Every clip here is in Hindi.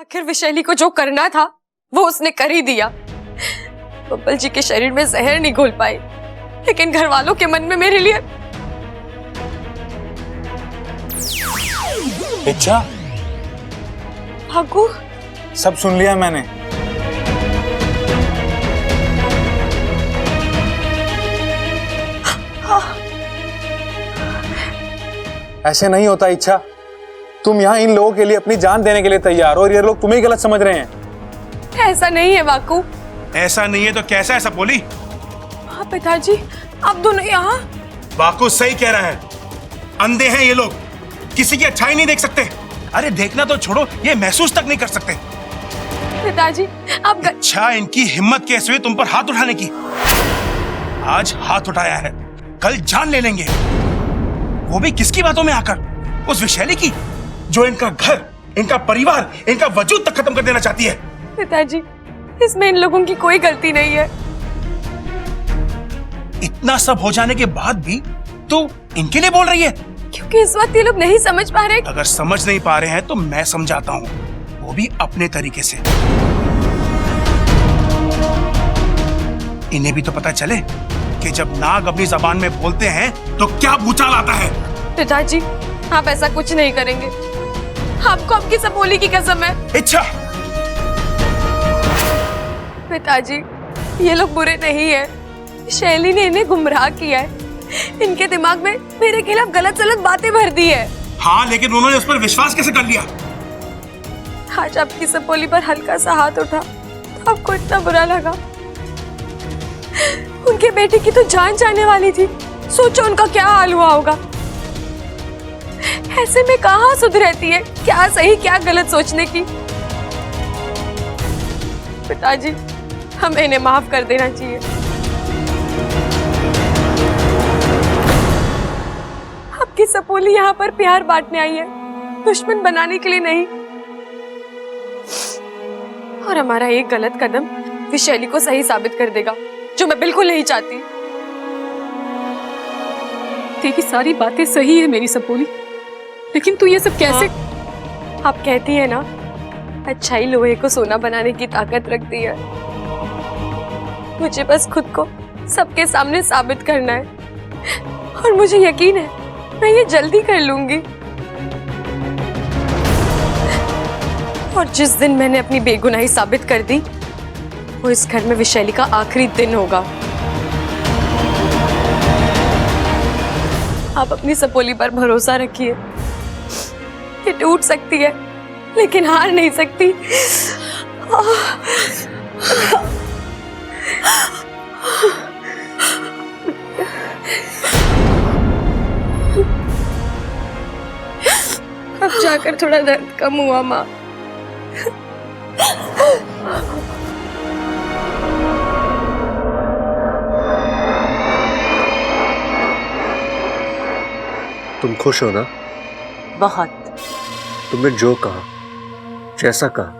आखिर विशैली को जो करना था वो उसने कर ही दिया। बब्बल जी के शरीर में जहर नहीं घोल पाई, लेकिन घर वालों के मन में मेरे लिए इच्छा। भागू, सब सुन लिया मैंने। ऐसे नहीं होता इच्छा। तुम यहाँ इन लोगों के लिए अपनी जान देने के लिए तैयार हो और ये लोग तुम्हें ही गलत समझ रहे हैं। ऐसा नहीं है बाकू। ऐसा नहीं है तो कैसा है सपोली? हाँ पिताजी, आप दोनों यहाँ। बाकू सही कह रहा है, अंधे हैं ये लोग, किसी की अच्छाई नहीं देख सकते। अरे देखना तो छोड़ो, ये महसूस तक नहीं कर सकते। पिताजी आप अच्छा, इनकी हिम्मत कैसे हुई तुम पर हाथ उठाने की? आज हाथ उठाया है, कल जान ले लेंगे। वो भी किसकी बातों में आकर? उस विशैली की, जो इनका घर, इनका परिवार, इनका वजूद तक खत्म कर देना चाहती है। पिताजी, इसमें इन लोगों की कोई गलती नहीं है। इतना सब हो जाने के बाद भी तू इनके लिए बोल रही है? क्योंकि इस वक्त ये लोग नहीं समझ पा रहे। अगर समझ नहीं पा रहे हैं तो मैं समझाता हूँ, वो भी अपने तरीके से। इन्हें भी तो पता चले कि जब नाग अपनी जबान में बोलते हैं तो क्या भूचाल आता है। पिताजी आप ऐसा कुछ नहीं करेंगे, आपको आपकी सपोली की कसम है। इच्छा। पिताजी ये लोग बुरे नहीं है, शैली ने इन्हें गुमराह किया है, इनके दिमाग में मेरे खिलाफ गलत सलत बातें भर दी है। हाँ, लेकिन उन्होंने उस पर विश्वास कैसे कर लिया? आज आपकी सपोली पर हल्का सा हाथ उठा तो आपको इतना बुरा लगा। उनके बेटे की तो जान जाने वाली थी, सोचो उनका क्या हाल हुआ होगा। ऐसे में कहाँ सुध रहती है क्या सही क्या गलत सोचने की। पिताजी हमें इन्हें माफ कर देना चाहिए। आपकी सपोली यहाँ पर प्यार बांटने आई है, दुश्मन बनाने के लिए नहीं। और हमारा एक गलत कदम विशैली को सही साबित कर देगा, जो मैं बिल्कुल नहीं चाहती। तेरी सारी बातें सही है मेरी सपोली, लेकिन तू ये सब कैसे? आप कहती है ना, अच्छाई लोहे को सोना बनाने की ताकत रखती है। मुझे बस खुद को सबके सामने साबित करना है, और मुझे यकीन है मैं ये जल्दी कर लूंगी। और जिस दिन मैंने अपनी बेगुनाही साबित कर दी, वो इस घर में विशैली का आखिरी दिन होगा। आप अपनी सपोली पर भरोसा रखिए, ये टूट सकती है लेकिन हार नहीं सकती। अब जाकर थोड़ा दर्द कम हुआ माँ। तुम खुश हो ना? बहुत। तुमने जो कहा, जैसा कहा,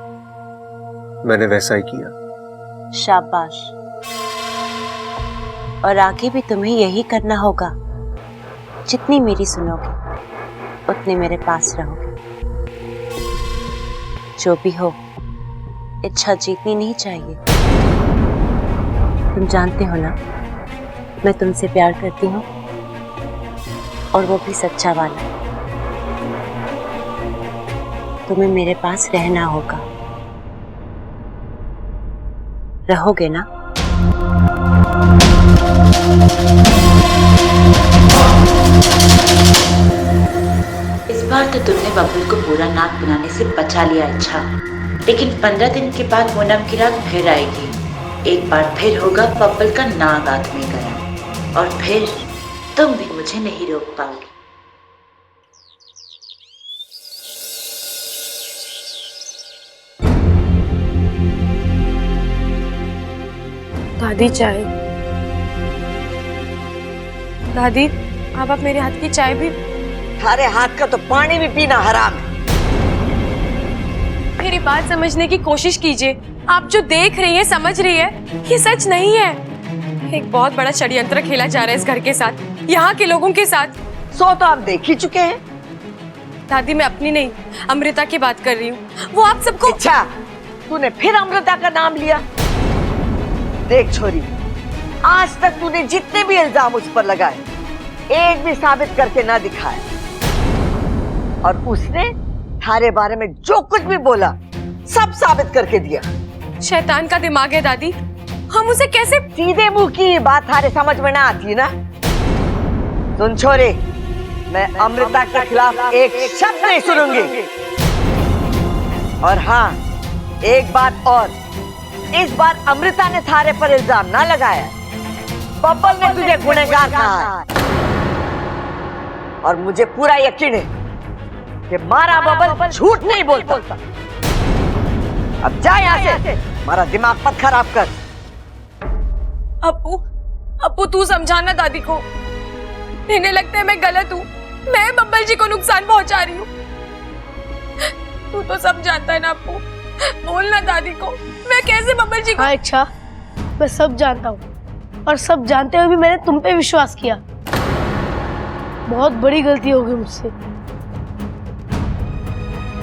मैंने वैसा ही किया। शाबाश। और आगे भी तुम्हें यही करना होगा। जितनी मेरी सुनोगे उतनी मेरे पास रहोगे। जो भी हो, इच्छा जीतनी नहीं चाहिए। तुम जानते हो ना, मैं तुमसे प्यार करती हूँ, और वो भी सच्चा वाला। तुम्हें मेरे पास रहना होगा। रहोगे ना? इस बार तो तुमने बबुल को पूरा नाक बनाने से बचा लिया इच्छा, लेकिन 15 दिन के बाद पूनम की रात फिर आएगी। एक बार फिर होगा बबुल का नाग आंख में गया, और फिर तुम भी मुझे नहीं रोक पाओगे। दादी चाय। दादी आप मेरे हाथ की चाय भी। थारे हाथ का तो पानी भी पीना हराम है। मेरी बात समझने की कोशिश कीजिए। आप जो देख रही हैं, समझ रही है, ये सच नहीं है। एक बहुत बड़ा षड्यंत्र खेला जा रहा है इस घर के साथ, यहाँ के लोगों के साथ। सो तो आप देख ही चुके हैं। दादी मैं अपनी नहीं, अमृता की बात कर रही हूँ। वो आप सबको। अच्छा, तूने फिर अमृता का नाम लिया। देख छोरी, आज तक तूने जितने भी इल्जाम उस पर लगाए, एक भी साबित करके ना दिखाया। और उसने थारे बारे में जो कुछ भी बोला, सब साबित करके दिया। शैतान का दिमाग है दादी, हम उसे कैसे। सीधे मुंह की बात थारे समझ में ना आती ना। सुन छोरे, मैं अमृता के खिलाफ एक शब्द नहीं सुनूंगी। और हाँ, एक बात और, इस बार अमृता ने थारे पर इल्जाम ना लगाया, बब्बल ने तुझे गुनहगार कहा है। और मुझे पूरा यकीन है कि मारा बब्बल झूठ नहीं बोलता। अब जा यहाँ से, हमारा दिमाग मत खराब कर। अप्पू तू समझाना दादी को। इन्हें लगता है मैं गलत हूँ, मैं बब्बल जी को नुकसान पहुंचा रही हूँ। तू तो सब जानता है ना अप्पू, बोलना दादी को। मैं कैसे बब्बल जी को। हाँ अच्छा, मैं सब जानता हूँ, और सब जानते हुए भी मैंने तुम पे विश्वास किया। बहुत बड़ी गलती हो गई मुझसे।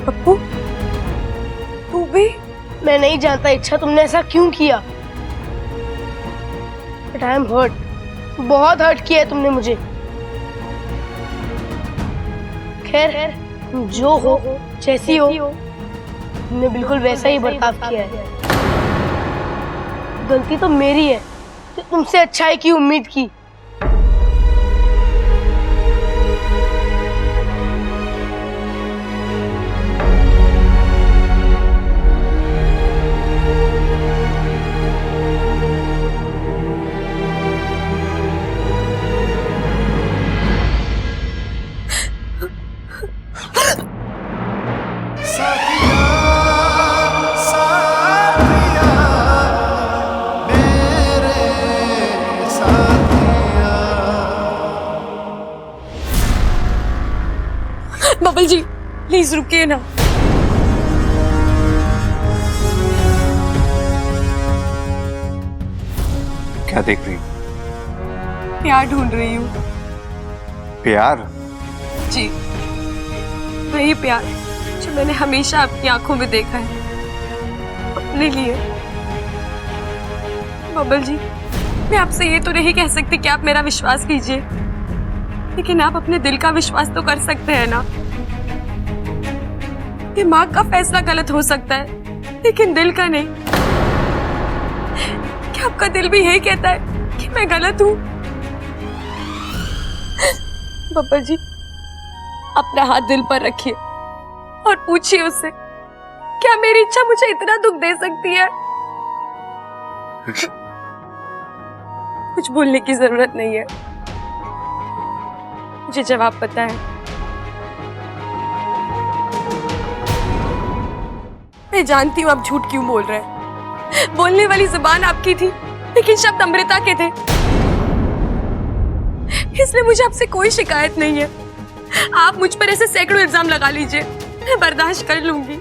अप्पू तू भी। मैं नहीं जानता इच्छा तुमने ऐसा क्यों किया, बट आई एम हर्ट। बहुत हर्ट किया है तुमने मुझे। खैर, जो हो जैसी हो, तुमने बिल्कुल वैसा ही बर्ताव किया है। गलती तो मेरी है कि तुमसे अच्छाई की उम्मीद की। बब्बल जी प्लीज रुकिए ना। क्या देख रही? प्यार ढूंढ रही हूँ। प्यार? जी, वही प्यार जो मैंने हमेशा आपकी आंखों में देखा है, अपने लिए। बब्बल जी, मैं आपसे ये तो नहीं कह सकती कि आप मेरा विश्वास कीजिए, लेकिन आप अपने दिल का विश्वास तो कर सकते हैं ना। दिमाग का फैसला गलत हो सकता है, लेकिन दिल का नहीं। क्या आपका दिल भी यही कहता है कि मैं गलत हूँ? बब्बल जी, अपना हाथ दिल पर रखिए और पूछिए उससे, क्या मेरी इच्छा मुझे इतना दुख दे सकती है? कुछ बोलने की जरूरत नहीं है, मुझे जवाब पता है। मैं जानती हूँ आप झूठ क्यों बोल रहे हैं। बोलने वाली जुबान आपकी थी, लेकिन शब्द अमृता के थे। इसलिए मुझे आपसे कोई शिकायत नहीं है। आप मुझ पर ऐसे सैकड़ों इल्जाम लगा लीजिए, मैं बर्दाश्त कर लूंगी।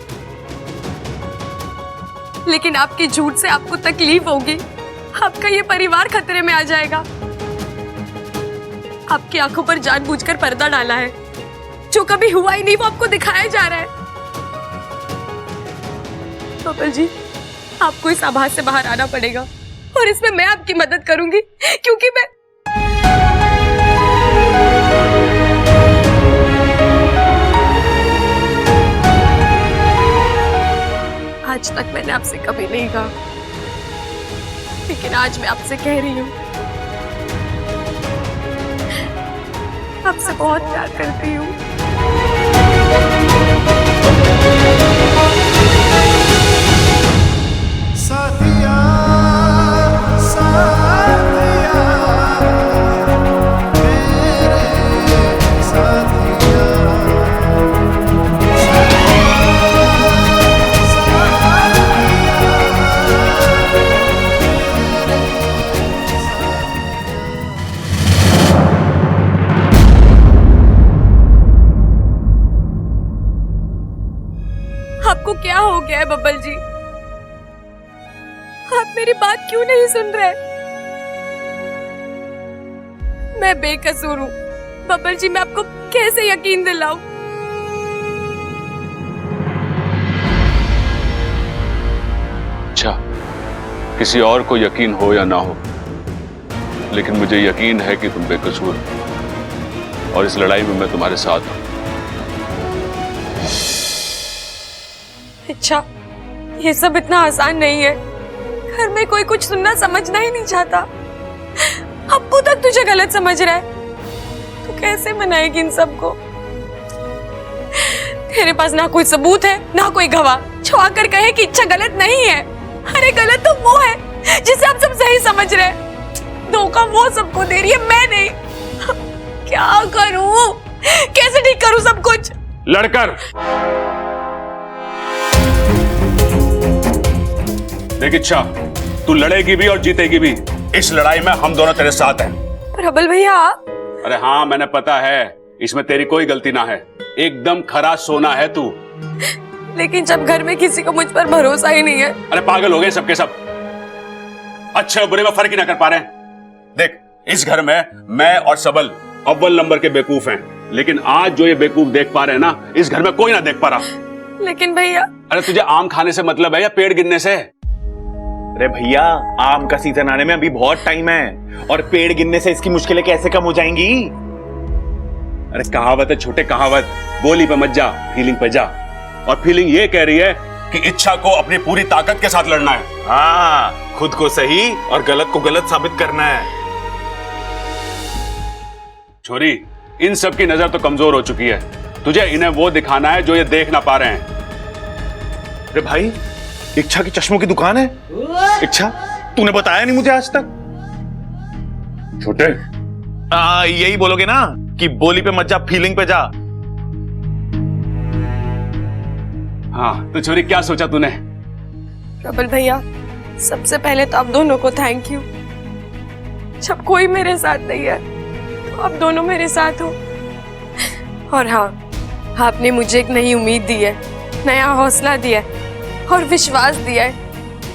लेकिन आपके झूठ से आपको तकलीफ होगी, आपका ये परिवार खतरे में आ जाएगा। आपकी आंखों पर जानबूझकर पर्दा डाला है, जो कभी हुआ ही नहीं वो आपको दिखाया जा रहा है। बब्बल जी, आपको इस आभास से बाहर आना पड़ेगा, और इसमें मैं आपकी मदद करूंगी, क्योंकि मैं आज तक मैंने आपसे कभी नहीं कहा, लेकिन आज मैं आपसे कह रही हूँ, आपसे बहुत प्यार करती हूँ। साथिया, साथिया, मेरे साथिया, आपको क्या हो गया है बब्बल जी? आप मेरी बात क्यों नहीं सुन रहे? मैं बेकसूर हूँ बब्बल जी, मैं आपको कैसे यकीन दिलाऊं? किसी और को यकीन हो या ना हो, लेकिन मुझे यकीन है कि तुम बेकसूर हो और इस लड़ाई में मैं तुम्हारे साथ हूं। अच्छा, ये सब इतना आसान नहीं है। घर में कोई कुछ सुनना समझना ही नहीं चाहता। अब्बू तक तुझे गलत समझ रहा है। तू कैसे मनाएगी इन सबको? तेरे पास ना कोई सबूत है ना कोई गवाह जो आकर कहे कि इच्छा गलत नहीं है। अरे गलत तो वो है जिसे आप सब सही समझ रहे हैं। धोखा वो सबको दे रही है, मैं नहीं। क्या करूं? कैसे ठीक करूं सब कुछ? लड़कर। देख इच्छा, तू लड़ेगी भी और जीतेगी भी। इस लड़ाई में हम दोनों तेरे साथ हैं। प्रबल भैया आप? अरे हाँ, मैंने पता है, इसमें तेरी कोई गलती ना है। एकदम खरा सोना है तू। लेकिन जब घर में किसी को मुझ पर भरोसा ही नहीं है। अरे पागल हो गए सबके सब। अच्छे और बुरे में फर्क ही ना कर पा रहे हैं। देख, इस घर में मैं और सबल अव्वल नंबर के बेवकूफ हैं, लेकिन आज जो ये बेवकूफ देख पा रहे हैं ना, इस घर में कोई ना देख पा रहा। लेकिन भैया, अरे तुझे आम खाने से मतलब है या पेड़ गिनने से? अरे भैया, आम का सीजन आने में अभी बहुत टाइम है और पेड़ गिनने से इसकी मुश्किलें कैसे कम हो जाएंगी? अरे कहावत है छोटे, कहावत, बोली पे मत जा, फीलिंग पे जा। और फीलिंग ये कह रही है कि इच्छा को अपनी पूरी ताकत के साथ लड़ना है। हाँ, खुद को सही और गलत को गलत साबित करना है। छोरी, इन सब की नजर तो कमजोर हो चुकी है। तुझे इन्हें वो दिखाना है जो ये देख ना पा रहे हैं। अरे भाई, इच्छा की चश्मों की दुकान है? इच्छा, तूने बताया नहीं मुझे आज तक। छोटे, यही बोलोगे ना कि बोली पे मत जा, फीलिंग पे जा। हाँ, तो छोरी क्या सोचा तूने? प्रबल भैया, सबसे पहले तो आप दोनों को थैंक यू। जब कोई मेरे साथ नहीं है तो आप दोनों मेरे साथ हो। और हाँ, आपने मुझे एक नई उम्मीद दी है, नया हौसला दिया है और विश्वास दिया है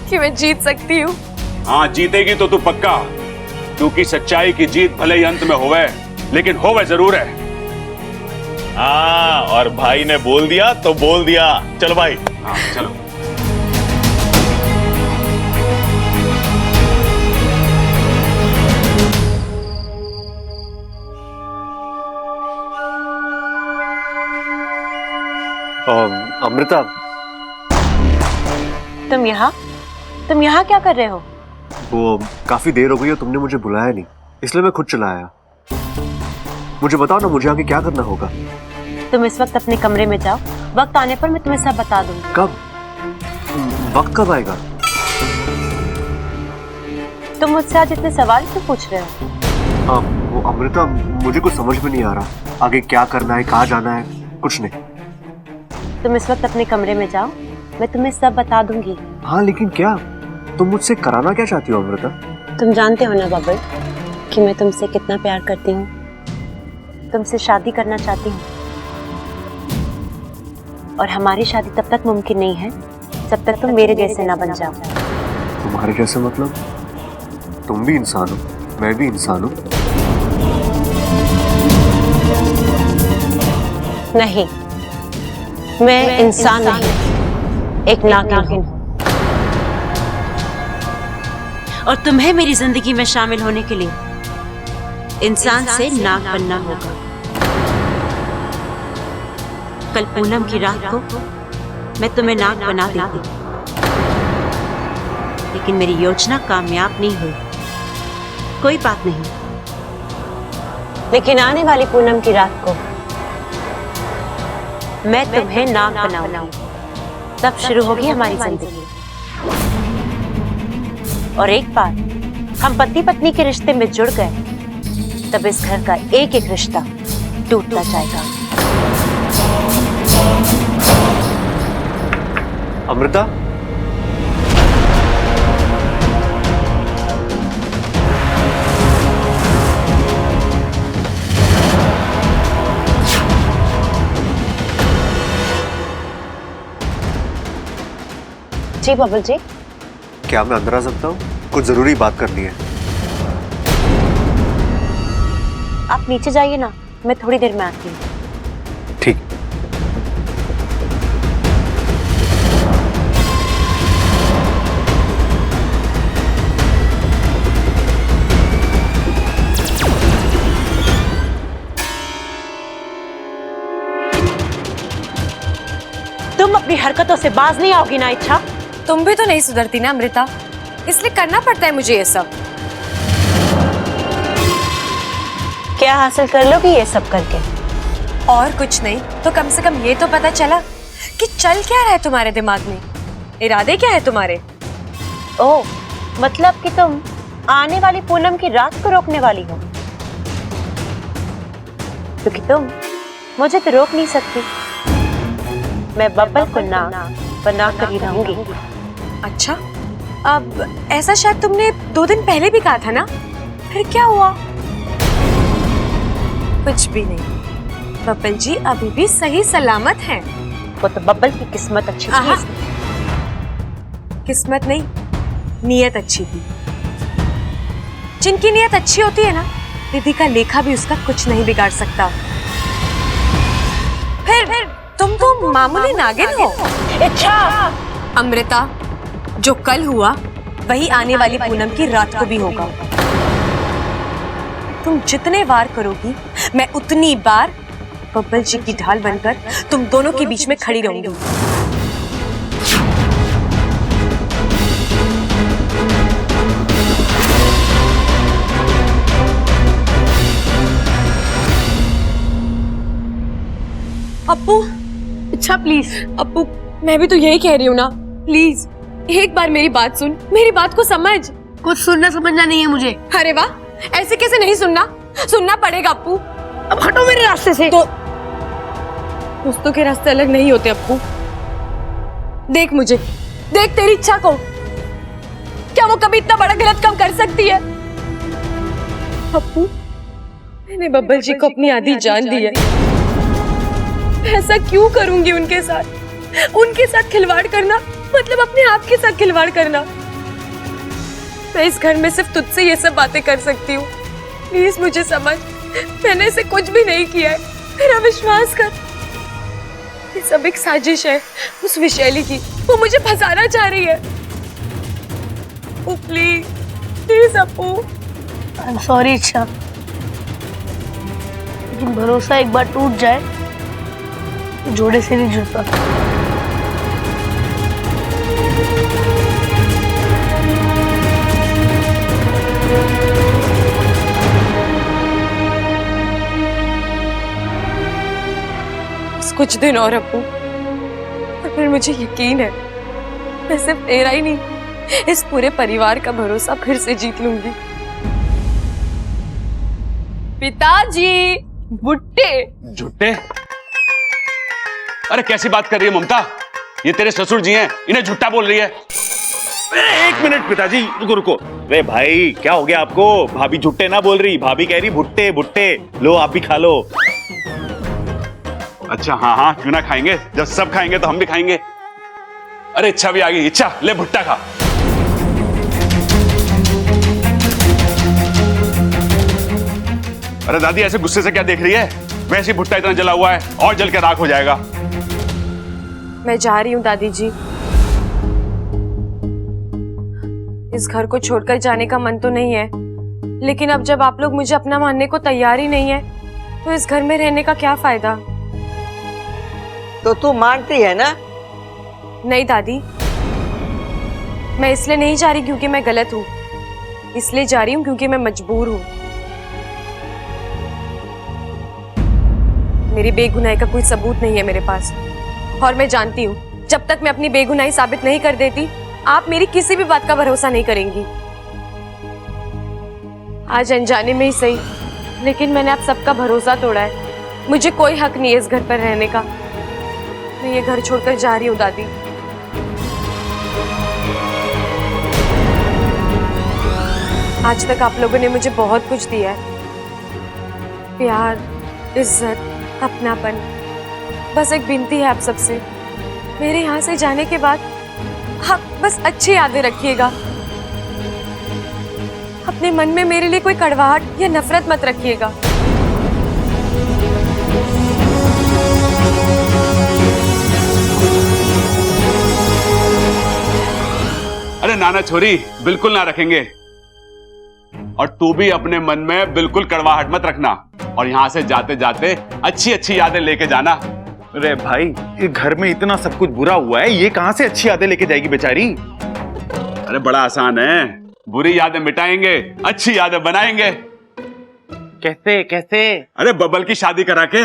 कि मैं जीत सकती हूँ। हाँ, जीतेगी तो तू पक्का, क्योंकि सच्चाई की जीत भले ही अंत में होवे, लेकिन होवे जरूर है। हाँ, और भाई ने बोल दिया तो बोल दिया। चलो भाई। हाँ चलो। अमृता, तुम यहाँ क्या कर रहे हो? वो काफी देर हो गई है, तुमने मुझे बुलाया नहीं, इसलिए मैं खुद चला आया। मुझे बताओ ना, मुझे आगे क्या करना होगा? तुम इस वक्त अपने कमरे में जाओ, वक्त आने पर मैं तुम्हें सब बता दूंगी। कब? वक्त कब आएगा? तुम मुझसे आज इतने सवाल क्यों पूछ रहे हो? वो अमृता, मुझे कुछ समझ में नहीं आ रहा। आगे क्या करना है, कहाँ जाना है, कुछ नहीं। तुम इस वक्त अपने कमरे में जाओ, मैं तुम्हें सब बता दूंगी। हाँ, लेकिन क्या? तुम मुझसे कराना क्या चाहती हो अमृता? तुम जानते हो ना बबल कि मैं तुमसे कितना प्यार करती हूँ। तुमसे शादी करना चाहती हूँ और हमारी शादी तब तक मुमकिन नहीं है जब तक तुम मेरे जैसे ना बन जाओ। तुम्हारे जैसे मतलब? तुम भी इंसान हो, मैं भी इंसान हूँ। नहीं, मैं इंसान नहीं, एक नागिन हूँ और तुम्हें मेरी जिंदगी में शामिल होने के लिए इंसान से नाग बनना होगा। कल पूनम की रात को मैं तुम्हें नाग बना देती, लेकिन मेरी योजना कामयाब नहीं हुई। कोई बात नहीं, लेकिन आने वाली पूनम की रात को मैं तुम्हें नाग बनाऊंगी। तब शुरू होगी हमारी जिंदगी। और एक बार हम पति पत्नी के रिश्ते में जुड़ गए, तब इस घर का एक एक रिश्ता टूटता जाएगा। अमृता, जी बबल जी। क्या मैं अंदर आ सकता हूँ? कुछ जरूरी बात करनी है। आप नीचे जाइए ना, मैं थोड़ी देर में आती हूँ। ठीक। हरकतों से बाज नहीं आओगी ना इच्छा? तुम भी तो नहीं सुधरती ना अमृता, इसलिए करना पड़ता है मुझे ये सब। क्या हासिल कर लोगी ये सब करके? और कुछ नहीं तो कम से कम ये तो पता चला कि चल क्या रहा है तुम्हारे दिमाग में, इरादे क्या है तुम्हारे। ओह, मतलब कि तुम आने वाली पूनम की रात को रोकने वाली हो, क्योंकि तुम मुझे तो रोक नहीं सकती। मैं बब्बल को ना बना कर ही रहूंगी। अच्छा, अब ऐसा शायद तुमने 2 दिन पहले भी कहा था ना, फिर क्या हुआ? कुछ भी नहीं, बब्बल जी अभी भी सही सलामत हैं। वो तो बब्बल की किस्मत अच्छी थी। किस्मत नहीं, नीयत अच्छी थी। जिनकी नीयत अच्छी होती है ना, दीदी का लेखा भी उसका कुछ नहीं बिगाड़ सकता। फिर तुम तो मामूली नागिन हो। अच्छा अमृता, जो कल हुआ वही आने वाली पूनम की रात को भी होगा। तुम जितने वार करोगी मैं उतनी बार बब्बल जी की ढाल बनकर तुम दोनों के बीच में खड़ी रहूंगी। अप्पू, अच्छा प्लीज। अप्पू, मैं भी तो यही कह रही हूँ ना, प्लीज एक बार मेरी बात सुन, मेरी बात को समझ। कुछ सुनना समझना नहीं है मुझे। अरे वाह, ऐसे कैसे नहीं सुनना, सुनना पड़ेगा अप्पू। अब हटो मेरे रास्ते से। तो दोस्तों के रास्ते अलग नहीं होते अप्पू। देख मुझे, देख तेरी इच्छा को, क्या वो कभी इतना बड़ा गलत काम कर सकती है? अप्पू, मैंने बब्बल जी को अपनी आधी जान दी है, ऐसा क्यों करूंगी उनके साथ? उनके साथ खिलवाड़ करना मतलब अपने आप के साथ खिलवाड़ करना। मैं इस घर में सिर्फ तुझसे ये सब बातें कर सकती हूँ, प्लीज मुझे समझ। मैंने इसे कुछ भी नहीं किया है, मेरा विश्वास कर। ये सब एक साजिश है उस विशैली की, वो मुझे फंसाना चाह रही है। Oh please, please Appu. I am sorry Ichha, लेकिन भरोसा एक बार टूट जाए तो जोड़े से नहीं जुड़ता। कुछ दिन और अप्पू, और फिर मुझे यकीन है मैं सिर्फ तेरा ही नहीं, इस पूरे परिवार का भरोसा फिर से जीत लूंगी। पिताजी, भुट्टे। झुट्टे? अरे कैसी बात कर रही है ममता, ये तेरे ससुर जी हैं, इन्हें झुट्टा बोल रही है। एक मिनट पिताजी, रुको रुको। अरे भाई क्या हो गया आपको? भाभी झुट्टे ना बोल रही, भाभी कह रही भुट्टे भुट्टे। लो आप भी खा लो। अच्छा हाँ हाँ, क्यों ना खाएंगे, जब सब खाएंगे तो हम भी खाएंगे। अरे इच्छा भी आ गई, इच्छा ले भुट्टा खा। अरे दादी ऐसे गुस्से से क्या देख रही है? वैसे ही भुट्टा इतना जला हुआ है और जल के राख हो जाएगा। मैं जा रही हूँ दादी जी, इस घर को छोड़कर जाने का मन तो नहीं है, लेकिन अब जब आप लोग मुझे अपना मानने को तैयार ही नहीं है तो इस घर में रहने का क्या फायदा? तो तू मानती है ना? नहीं दादी, मैं इसलिए नहीं जा रही क्योंकि मैं गलत हूँ, इसलिए जा रही हूँ क्योंकि मैं मजबूर हूँ। मेरी बेगुनाही का कोई सबूत नहीं है मेरे पास, और मैं जानती हूँ जब तक मैं अपनी बेगुनाही साबित नहीं कर देती आप मेरी किसी भी बात का भरोसा नहीं करेंगी। आज अनजाने में ही सही, लेकिन मैंने आप सबका भरोसा तोड़ा है। मुझे कोई हक नहीं है इस घर पर रहने का। मैं ये घर छोड़कर जा रही हूँ दादी। आज तक आप लोगों ने मुझे बहुत कुछ दिया है, प्यार, इज्जत, अपनापन। बस एक विनती है आप सबसे, मेरे यहाँ से जाने के बाद आप बस अच्छी यादें रखिएगा। अपने मन में मेरे लिए कोई कड़वाहट या नफरत मत रखिएगा। अरे नाना छोरी, बिल्कुल ना रखेंगे। और तू भी अपने मन में बिल्कुल कड़वाहट मत रखना, और यहां से जाते जाते अच्छी अच्छी यादें लेके जाना। अरे भाई, ये घर में इतना सब कुछ बुरा हुआ है, ये कहां से अच्छी यादें लेके जाएगी बेचारी? अरे बड़ा आसान है, बुरी यादें मिटाएंगे, अच्छी यादें बनाएंगे। कैसे कैसे? अरे बबल की शादी करा के।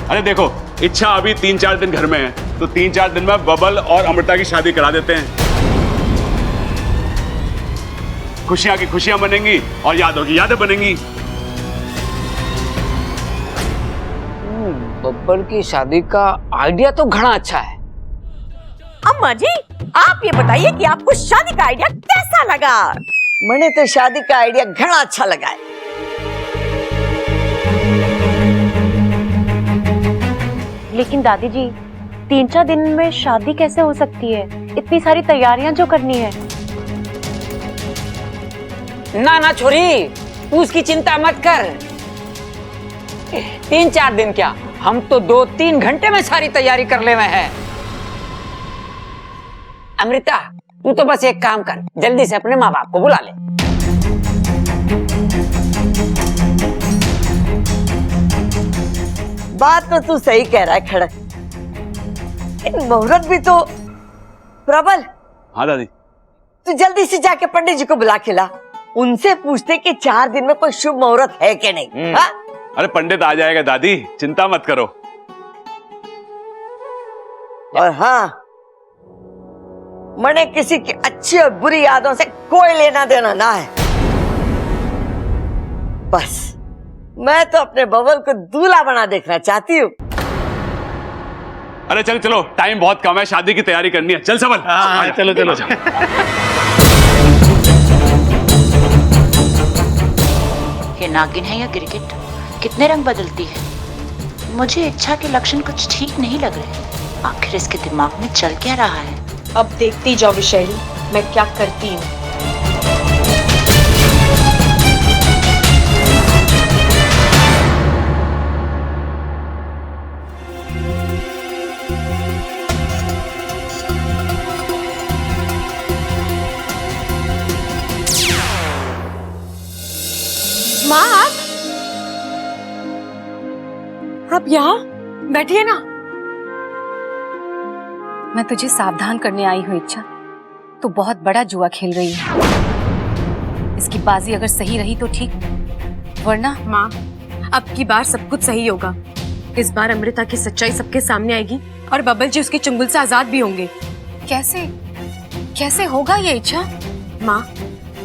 अरे देखो, इच्छा अभी 3-4 दिन घर में है, तो 3-4 दिन में बबल और अमृता की शादी करा देते हैं। खुशियां की खुशियां बनेंगी और यादों की यादें बनेंगी। बब्बर की शादी का आइडिया तो घना अच्छा है। अम्मा जी, आप ये बताइए कि आपको शादी का आइडिया कैसा लगा? मैंने तो शादी का आइडिया घना अच्छा लगा है। लेकिन दादी जी, 3-4 दिन में शादी कैसे हो सकती है? इतनी सारी तैयारियां जो करनी है। ना ना छोरी, तू उसकी चिंता मत कर। 3-4 दिन क्या, हम तो 2-3 घंटे में सारी तैयारी कर ले हुए हैं। अमृता, तू तो बस एक काम कर, जल्दी से अपने माँ बाप को बुला ले। बात तो तू सही कह रहा है खड़क, मुहूर्त भी तो। प्रबल, हाँ दादी। तू जल्दी से जाके पंडित जी को बुला के ला, उनसे पूछते कि 4 दिन में कोई शुभ मुहूर्त है कि नहीं। हाँ? अरे पंडित आ जाएगा दादी, चिंता मत करो। और हाँ, मैंने किसी की अच्छी और बुरी यादों से कोई लेना देना ना है। बस मैं तो अपने बबल को दूल्हा बना देखना चाहती हूँ। अरे चल चलो, टाइम बहुत कम है, शादी की तैयारी करनी है। चल सबल। हाँ, चलो चलो। ये नागिन है या गिरगिट? कितने रंग बदलती है? मुझे इच्छा के लक्षण कुछ ठीक नहीं लग रहे। आखिर इसके दिमाग में चल क्या रहा है? अब देखती जाओ विशैली, मैं क्या करती हूँ। माँ, आप यहाँ बैठिए ना। मैं तुझे सावधान करने आई हूँ इच्छा, तू बहुत बड़ा जुआ खेल रही है। इसकी बाजी अगर सही रही तो ठीक, वरना। माँ, अब की बार सब कुछ सही होगा। इस बार अमृता की सच्चाई सबके सामने आएगी और बबल जी उसके चुंगल से आजाद भी होंगे। कैसे कैसे होगा ये इच्छा? माँ,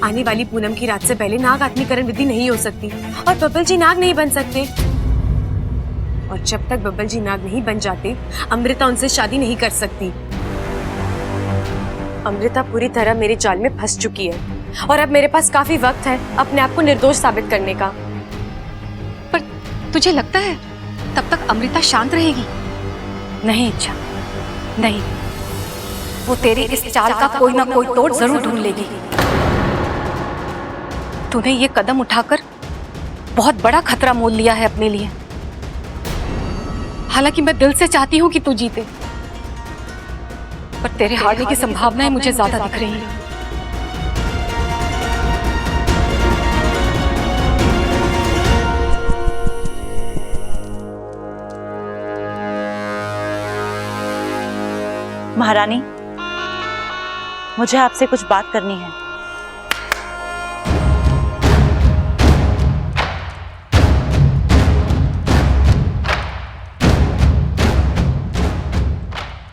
आने वाली पूनम की रात से पहले नाग आत्मीकरण विधि नहीं हो सकती और बबल जी नाग नहीं बन सकते। और जब तक बबल जी नाग नहीं बन जाते, अमृता उनसे शादी नहीं कर सकती। अमृता पूरी तरह मेरे जाल में फंस चुकी है और अब मेरे पास काफी वक्त है अपने आप को निर्दोष साबित करने का। पर तुझे लगता है तब तक अमृता शांत रहेगी? नहीं इच्छा, नहीं। वो तेरी इस चाल का कोई ना कोई तोड़ जरूर ढूंढ लेगी। तूने ये कदम उठाकर बहुत बड़ा खतरा मोल लिया है अपने लिए। हालांकि मैं दिल से चाहती हूं कि तू जीते, पर तेरे हारने की संभावनाएं मुझे ज्यादा दिख रही हैं। महारानी, मुझे आपसे कुछ बात करनी है।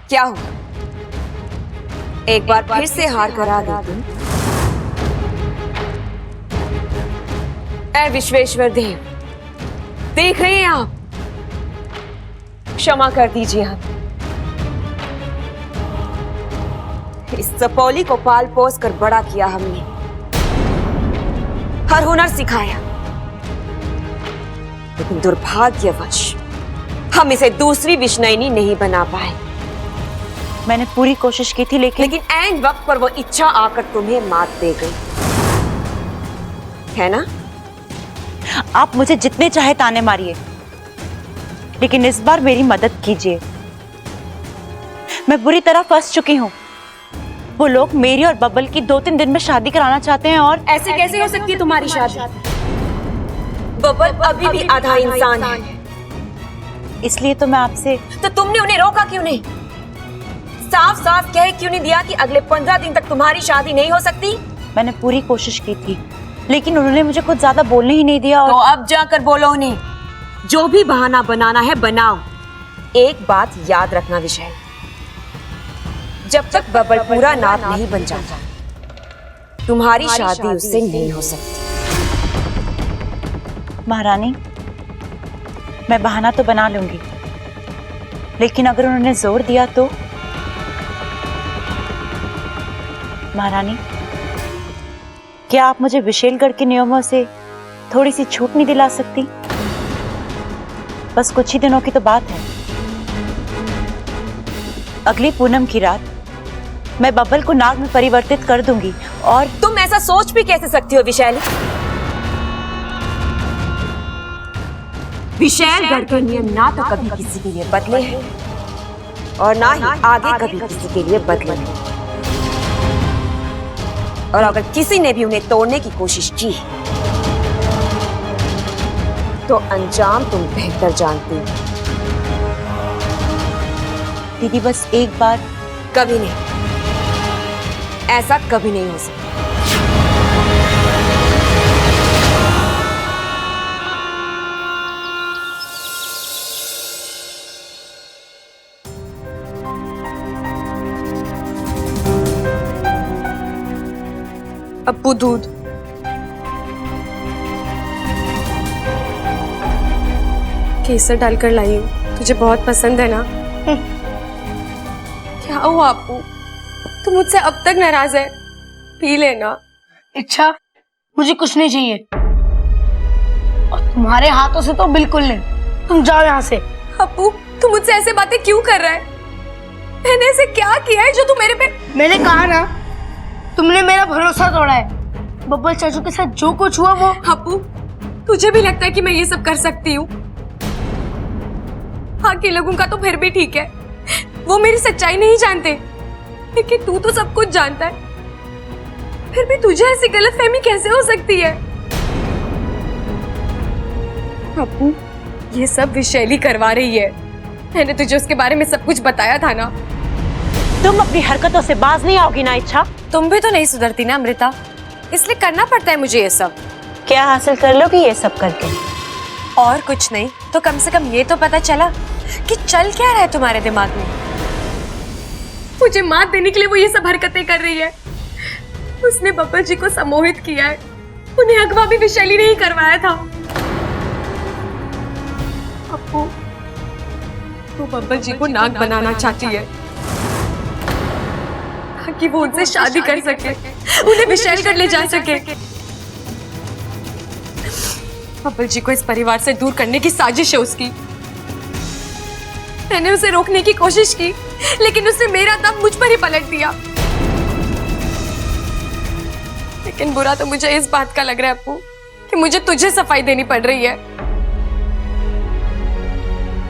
क्या हो? एक बार फिर से हार करा दी तुम। ऐ विश्वेश्वर देव, देख रहे हैं आप? क्षमा कर दीजिए आप। इस सपौली को पाल पोस कर बड़ा किया हमने, हर हुनर सिखाया, लेकिन दुर्भाग्यवश हम इसे दूसरी विष्णुनी नहीं बना पाए। मैंने पूरी कोशिश की थी, लेकिन ऐन वक्त पर वो इच्छा आकर तुम्हें मात दे गई, है ना? आप मुझे जितने चाहे ताने मारिए, लेकिन इस बार मेरी मदद कीजिए। मैं बुरी तरह फंस चुकी हूँ। वो लोग मेरी और बब्बल की 2-3 दिन में शादी कराना चाहते हैं। और ऐसे कैसे हो सकती है तुम्हारी शादी? बबल अभी भी आधा इंसान है। इसलिए तो मैं आपसे। तो तुमने उन्हें रोका क्यों नहीं? साफ साफ कह क्यों नहीं दिया कि अगले 15 दिन तक तुम्हारी शादी नहीं हो सकती? मैंने पूरी कोशिश की थी, लेकिन उन्होंने मुझे कुछ ज्यादा बोलने ही नहीं दिया। तो अब जाकर बोलो उन्हें, जो भी बहाना बनाना है बनाओ। एक बात याद रखना विशाल, जब तक बबल पूरा नाथ नहीं बन जाता तुम्हारी शादी उससे नहीं हो सकती। महारानी, मैं बहाना तो बना लूंगी, लेकिन अगर उन्होंने जोर दिया तो? महारानी, क्या आप मुझे विशेलगढ़ के नियमों से थोड़ी सी छूट नहीं दिला सकती? बस कुछ ही दिनों की तो बात है। अगली पूनम की रात मैं बबल को नाग में परिवर्तित कर दूंगी। और तुम ऐसा सोच भी कैसे सकती हो विशैली? विशैलगढ़ के नियम ना तो कभी किसी के लिए बदले हैं और ना ही आगे कभी किसी के लिए बदलेंगे। और अगर किसी ने भी उन्हें तोड़ने की कोशिश की तो अंजाम तुम बेहतर जानती हो। दीदी, बस एक बार। कभी नहीं, ऐसा कभी नहीं हो सकता। अप्पू, दूध। केसर डालकर लाई हूँ, तुझे बहुत पसंद है ना? क्या हुआ अप्पू, तू मुझसे अब तक नाराज है? पी लेना। इच्छा, मुझे कुछ नहीं चाहिए, और तुम्हारे हाथों से तो बिल्कुल नहीं। तुम जाओ यहाँ से। अप्पू, तू मुझसे ऐसे बातें क्यों कर रहा है? मैंने ऐसे क्या किया है जो तू मेरे पे? मैंने कहा ना, तुमने मेरा भरोसा तोड़ा है। बब्बल चाचू के साथ जो कुछ हुआ वो। अप्पू, तुझे भी लगता है कि मैं ये सब कर सकती हूँ? बाकी लोगों का तो फिर भी ठीक है, वो मेरी सच्चाई नहीं जानते, लेकिन तू तो सब कुछ जानता है। फिर भी तुझे ऐसी गलतफहमी कैसे हो सकती है? अप्पू, ये सब विशैली करवा रही है। मैंने तुझे उसके बारे में सब कुछ बताया था ना। तुम अपनी हरकतों से बाज नहीं आओगी ना इच्छा? तुम भी तो नहीं सुधरती ना अमृता, इसलिए करना पड़ता है मुझे ये सब। क्या हासिल कर लोगी ये सब करके? और कुछ नहीं तो कम से कम ये तो पता चला कि चल क्या रहा है तुम्हारे दिमाग में। मुझे मात देने के लिए वो ये सब हरकतें कर रही है। उसने बब्बल जी को सम्मोहित किया है, उन्हें अगवा भी विशैली ने ही करवाया था। अप्पू, वो बब्बल जी को नाग बनाना चाहती है ताकि वो उनसे शादी कर सके, उन्हें विशैलगढ़ ले जा सके। बब्बल जी को इस परिवार से दूर करने की साजिश है उसकी। मैंने उसे रोकने की कोशिश की, लेकिन उसने मेरा दम मुझ पर ही पलट दिया। लेकिन बुरा तो मुझे इस बात का लग रहा है अप्पू कि मुझे तुझे सफाई देनी पड़ रही है।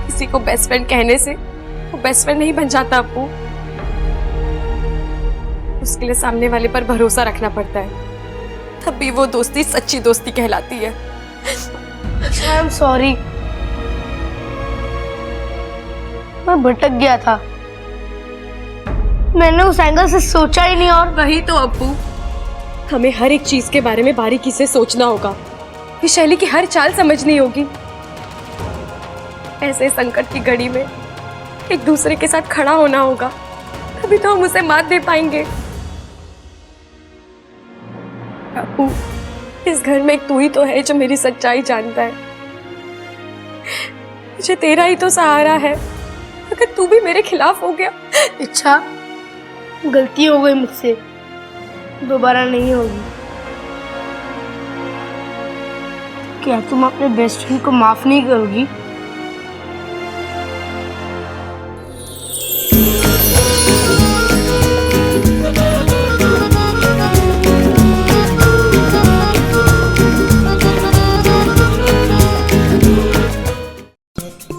किसी को बेस्ट फ्रेंड कहने से वो बेस्ट फ्रेंड नहीं बन जाता अप्पू, उसके लिए सामने वाले पर भरोसा रखना पड़ता है, तब भी वो दोस्ती सच्ची दोस्ती कहलाती है। आई एम सॉरी, मैं भटक गया था, मैंने उस एंगल से सोचा ही नहीं। और वही तो अप्पू, हमें हर एक चीज के बारे में बारीकी से सोचना होगा, विशैली की हर चाल समझनी होगी। ऐसे संकट की घड़ी में एक दूसरे के साथ खड़ा होना होगा, तभी तो हम उसे मात दे पाएंगे। अप्पू, इस घर में एक तू ही तो है जो मेरी सच्चाई जानता है। मुझे तेरा ही तो सहारा है, अगर तू भी मेरे खिलाफ हो गया। इच्छा, गलती हो गई मुझसे, दोबारा नहीं होगी। क्या तुम अपने बेस्ट फ्रेंड को माफ नहीं करोगी?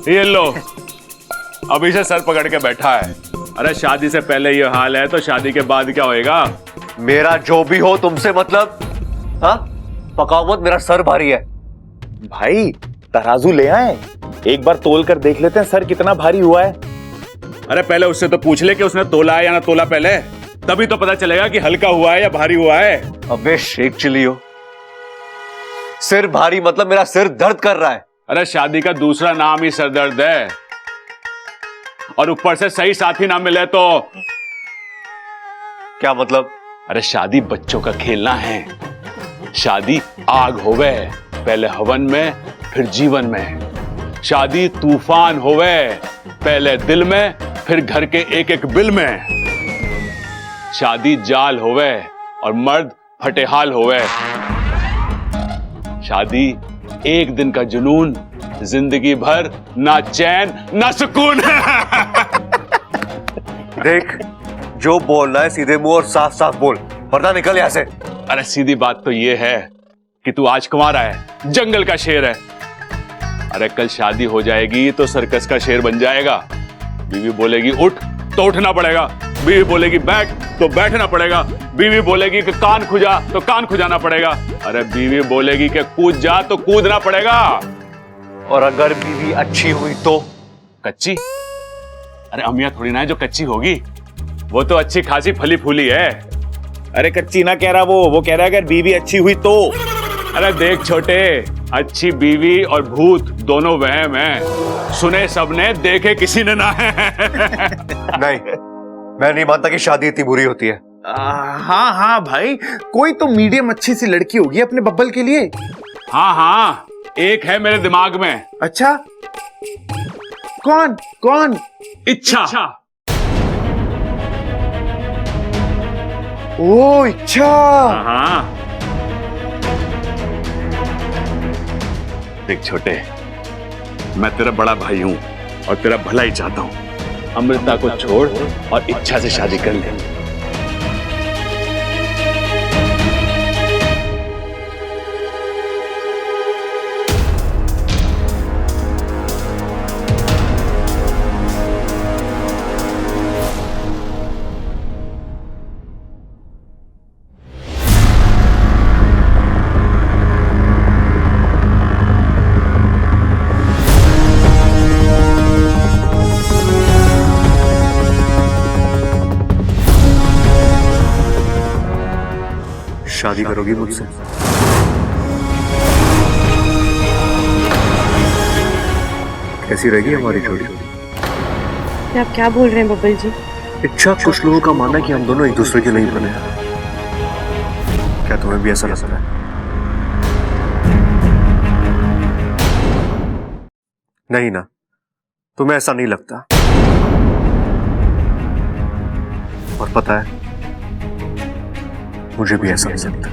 ये लो, अभी से सर पकड़ के बैठा है। अरे शादी से पहले ये हाल है तो शादी के बाद क्या होएगा? मेरा जो भी हो तुमसे मतलब? हाँ, पकाओ मत, मेरा सर भारी है। भाई तराजू ले आए, एक बार तोल कर देख लेते हैं सर कितना भारी हुआ है। अरे पहले उससे तो पूछ ले कि उसने तोला है या ना तोला, पहले तभी तो पता चलेगा कि हल्का हुआ है या भारी हुआ है। अबे शेख चिलियो, सिर भारी मतलब मेरा सिर दर्द कर रहा है। अरे शादी का दूसरा नाम ही सरदर्द है, और ऊपर से सही साथी ना मिले तो क्या मतलब? अरे शादी बच्चों का खेलना है। शादी आग होवे, पहले हवन में फिर जीवन में। शादी तूफान होवे, पहले दिल में फिर घर के एक एक बिल में। शादी जाल होवे और मर्द फटेहाल होवे। शादी एक दिन का जुनून, जिंदगी भर ना चैन ना सुकून। देख, जो बोलना है सीधे मुंह और साफ साफ बोल, वरना निकल यहां से। अरे सीधी बात तो ये है कि तू आज कुंवारा है, जंगल का शेर है। अरे कल शादी हो जाएगी तो सर्कस का शेर बन जाएगा। बीवी बोलेगी उठ तो उठना पड़ेगा, बीवी बोलेगी बैठ तो बैठना पड़ेगा, बीवी बोलेगी कि कान खुजा तो कान खुजाना पड़ेगा, अरे बीवी बोलेगी कि कूद जा तो कूदना पड़ेगा। और अगर बीवी अच्छी हुई तो? कच्ची? अरे अमिया थोड़ी ना है जो कच्ची होगी, वो तो अच्छी खासी फली फूली है। अरे कच्ची ना कह रहा वो कह रहा है अगर बीवी अच्छी हुई तो। अरे देख छोटे, अच्छी बीवी और भूत दोनों वहम है, सुने सबने देखे किसी ने ना है। नहीं, मैं नहीं मानता कि शादी इतनी बुरी होती है। हाँ हाँ भाई, कोई तो मीडियम अच्छी सी लड़की होगी अपने बब्बल के लिए। हाँ हाँ, एक है मेरे दिमाग में। अच्छा, कौन कौन? इच्छा। ओ इच्छा। हाँ देख छोटे, मैं तेरा बड़ा भाई हूं और तेरा भला ही चाहता हूं। अमृता को छोड़ और इच्छा से शादी कर ले। शादी करोगी मुझसे? कैसी रहेगी हमारी जोड़ी? आप क्या बोल रहे हैं बब्बल जी? इच्छा, कुछ लोगों का मानना है कि हम दोनों एक दूसरे के नहीं बने। क्या तुम्हें भी ऐसा लगता है? नहीं ना, तुम्हें ऐसा नहीं लगता। और पता है, मुझे भी ऐसा नहीं लगता।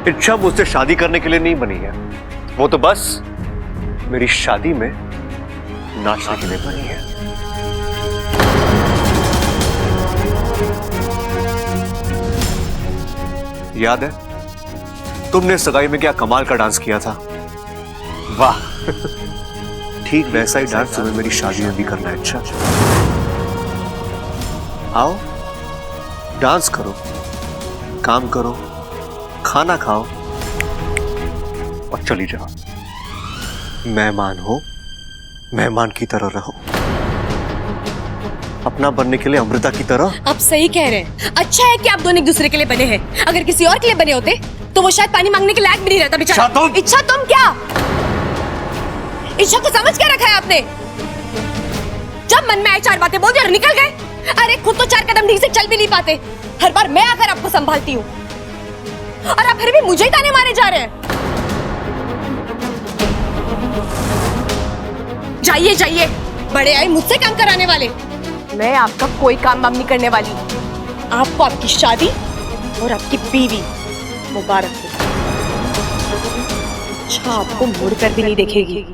इच्छा मुझसे शादी करने के लिए नहीं बनी है, वो तो बस मेरी शादी में नाचने के लिए बनी है। याद है तुमने सगाई में क्या कमाल का डांस किया था? वाह, ठीक वैसा ही डांस तुम्हें मेरी शादी में भी करना है। अच्छा, आओ डांस करो, काम करो, खाना खाओ और चली जाओ। मेहमान हो, मेहमान की तरह रहो, अपना बनने के लिए अमृता की तरह। आप सही कह रहे हैं। अच्छा है कि आप दोनों एक दूसरे के लिए बने हैं। अगर किसी और के लिए बने होते तो वो शायद पानी मांगने के लायक भी नहीं रहता बेचारा। इच्छा तुम क्या? इच्छा को समझ क्या रखा है आपने? जब मन में आए चार बातें बोल दिया और निकल गए। अरे खुद तो चार कदम ठीक से चल भी नहीं पाते, हर बार मैं आकर आपको संभालती हूँ और आप फिर भी मुझे ही ताने मारे जा रहे हैं। जाइए जाइए, बड़े आए मुझसे काम कराने वाले। मैं आपका कोई काम वाम नहीं करने वाली। आपको आपकी शादी और आपकी बीवी मुबारक हो। अच्छा, आपको मुड़कर भी नहीं देखेगी।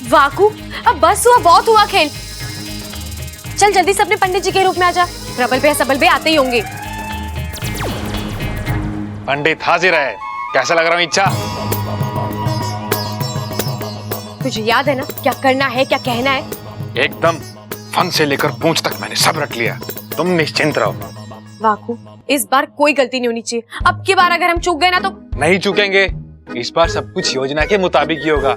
वाकू, अब बस हुआ, बहुत हुआ खेल। चल जल्दी से अपने पंडित जी के रूप में आजा। प्रबल पे सबल पे आते ही होंगे। पंडित हाजिर है। कैसा लग रहा हूँ इच्छा? तुझे याद है ना क्या करना है, क्या कहना है? एकदम फन से लेकर पूंछ तक मैंने सब रख लिया। तुम निश्चिंत रहो। वाकू, इस बार कोई गलती नहीं होनी चाहिए। अब की बार अगर हम चूक गए ना तो नहीं चूकेंगे। इस बार सब कुछ योजना के मुताबिक ही होगा।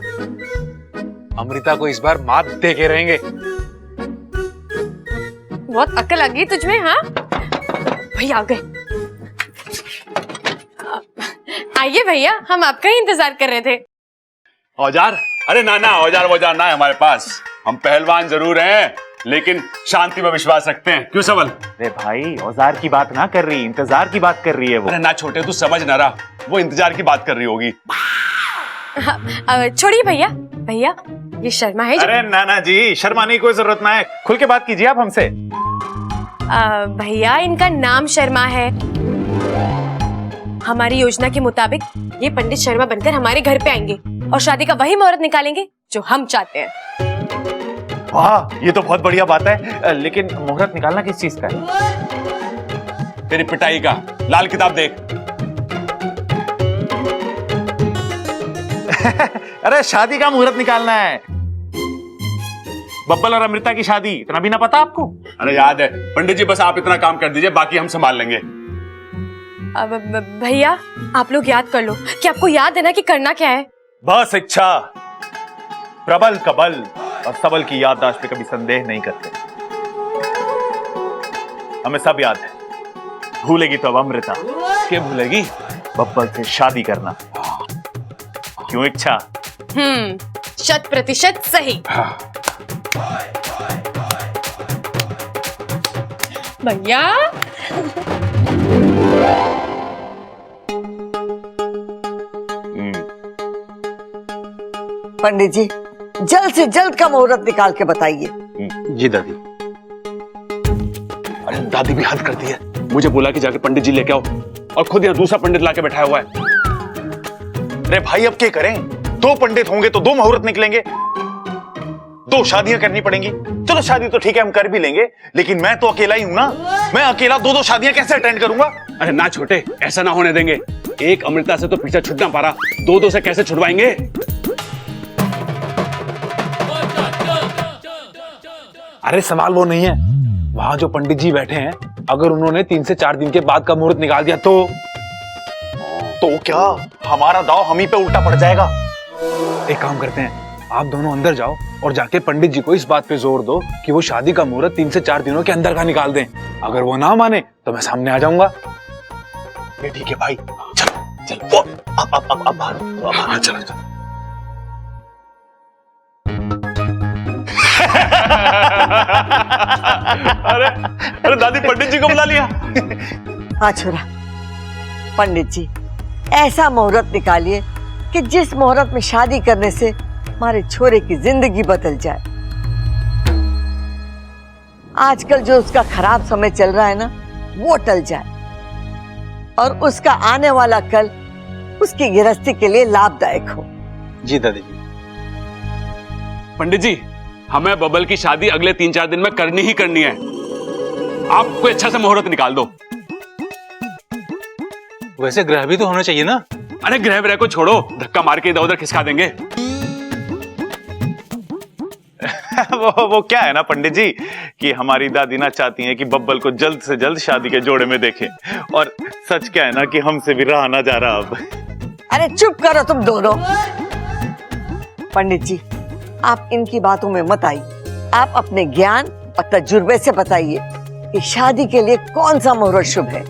अमृता को इस बार मात दे के रहेंगे। बहुत अक्ल आ गई तुझमें। हाँ भैया आ गए। आइए भैया, हम आपका ही इंतजार कर रहे थे। औजार? अरे ना ना, औजार वौजार ना है हमारे पास। हम पहलवान जरूर हैं, लेकिन शांति में विश्वास रखते हैं। क्यों सबल? अरे भाई, औजार की बात ना कर रही, इंतजार की बात कर रही है वो। अरे ना छोटे, तू समझ ना रहा, वो इंतजार की बात कर रही होगी। छोड़िए भैया। भैया ये शर्मा है। अरे नाना जी, शर्माने की कोई जरूरत ना है, खुल के बात कीजिए आप हमसे। भैया इनका नाम शर्मा है। हमारी योजना के मुताबिक ये पंडित शर्मा बनकर हमारे घर पे आएंगे और शादी का वही मुहूर्त निकालेंगे जो हम चाहते हैं। वाह, ये तो बहुत बढ़िया बात है। लेकिन मुहूर्त निकालना किस चीज का है? तेरी पिटाई का। लाल किताब देख। अरे शादी का मुहूर्त निकालना है। बब्बल और अमृता की शादी, इतना भी ना पता आपको? अरे याद है पंडित जी, बस आप इतना काम कर दीजिए, बाकी हम संभाल लेंगे। अब भैया आप लोग याद कर लो कि आपको याद है ना कि करना क्या है। बस इच्छा, प्रबल कबल और सबल की याददाश्त पे कभी संदेह नहीं करते। हमें सब याद है। भूलेगी तो अब अमृता। क्या भूलेगी? बब्बल से शादी करना। क्यों इच्छा? 100% सही। भैया पंडित जी जल्द से जल्द का मुहूर्त निकाल के बताइए। जी दादी। अरे दादी भी हद करती है। मुझे बोला कि जाके पंडित जी लेके आओ और खुद यहाँ दूसरा पंडित लाके बैठाया हुआ है। अरे भाई अब क्या करें? 2 पंडित होंगे तो 2 मुहूर्त निकलेंगे, 2 शादियां करनी पड़ेंगी। चलो शादी तो ठीक है हम कर भी लेंगे, लेकिन मैं तो अकेला ही हूं ना। मैं अकेला 2-2 शादियां कैसे अटेंड करूंगा? अरे ना छोटे, ऐसा ना होने देंगे। एक अमृता से तो पीछा छूट ना पा रहा, 2-2 से कैसे छुड़वाएंगे? अरे सवाल वो नहीं है। वहां जो पंडित जी बैठे हैं, अगर उन्होंने 3 से 4 दिन के बाद का मुहूर्त निकाल दिया तो क्या हमारा दाव हम ही पे उल्टा पड़ जाएगा? एक काम करते हैं, आप दोनों अंदर जाओ और जाके पंडित जी को इस बात पे जोर दो कि वो शादी का मुहूर्त 3 से 4 दिनों के अंदर का निकाल दें। अगर वो ना माने तो मैं सामने आ जाऊंगा। ये ठीक है भाई, चल चल। अब चलो चलो। अरे दादी, पंडित जी को बुला लिया। हाँ छोरा, पंडित जी ऐसा मुहूर्त निकालिए कि जिस मुहूर्त में शादी करने से हमारे छोरे की जिंदगी बदल जाए। आजकल जो उसका खराब समय चल रहा है ना, वो टल जाए और उसका आने वाला कल उसकी गृहस्थी के लिए लाभदायक हो। जी दादी जी। पंडित जी, हमें बबल की शादी अगले 3-4 दिन में करनी ही करनी है। आप कोई अच्छा सा मुहूर्त निकाल दो। वैसे ग्रह भी तो होना चाहिए ना। अरे ग्रह व्रह को छोड़ो, धक्का मार के इधर उधर खिसका देंगे। वो क्या है ना पंडित जी कि हमारी दादी ना चाहती हैं कि बब्बल को जल्द से जल्द शादी के जोड़े में देखें, और सच क्या है ना कि हमसे भी रहा ना जा रहा अब। अरे चुप करो तुम दोनों। पंडित जी आप इनकी बातों में मत आइए। आप अपने ज्ञान और तजुर्बे से बताइए कि शादी के लिए कौन सा मुहूर्त शुभ है।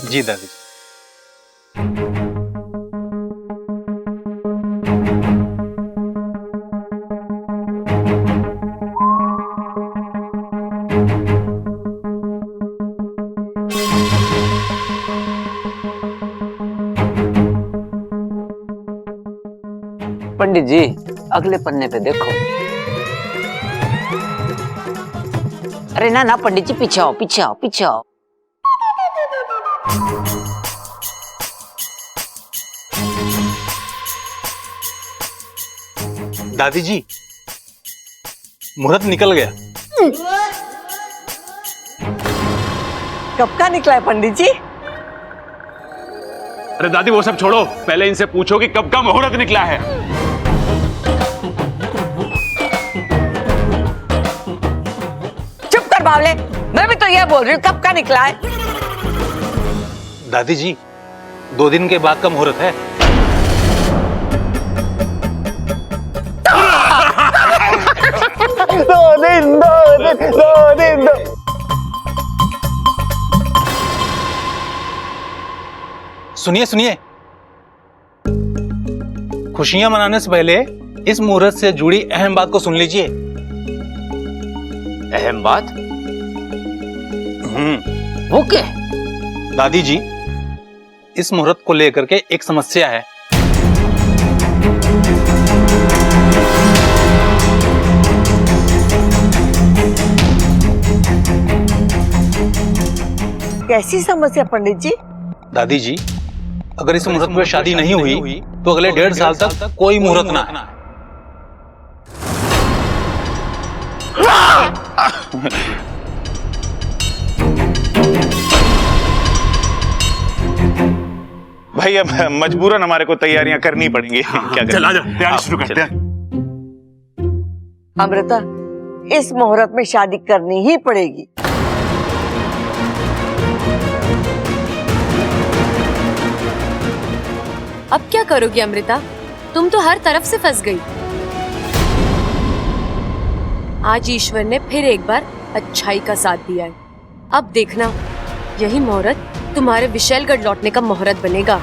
जी दादी। पंडित जी अगले पन्ने पे देखो। अरे ना ना पंडित जी, पीछे आओ पीछे आओ पीछे आओ। दादी जी मुहूर्त निकल गया। कब का निकला है पंडित जी? अरे दादी वो सब छोड़ो, पहले इनसे पूछो कि कब का मुहूर्त निकला है। चुप कर बावले, मैं भी तो यह बोल रही हूँ कब का निकला है। दादी जी 2 दिन के बाद का मुहूर्त है। दो दिन। सुनिए, खुशियां मनाने से पहले इस मुहूर्त से जुड़ी अहम बात को सुन लीजिए। अहम बात? वो क्या? दादी जी, इस मुहूर्त को लेकर के एक समस्या है। कैसी समस्या पंडित जी? दादी जी, अगर इस मुहूर्त में शादी नहीं हुई तो अगले 1.5 साल तक कोई मुहूर्त ना है। भाई अब मजबूरन हमारे को तैयारियां करनी पड़ेंगी। क्या चल आ जाओ, तैयारी शुरू करते हैं। अमृता, इस मुहूर्त में शादी करनी ही पड़ेगी। अब क्या करोगी अमृता? तुम तो हर तरफ से फंस गई। आज ईश्वर ने फिर एक बार अच्छाई का साथ दिया है। अब देखना, यही मुहूर्त तुम्हारे विशैलगढ़ लौटने का मुहूर्त बनेगा।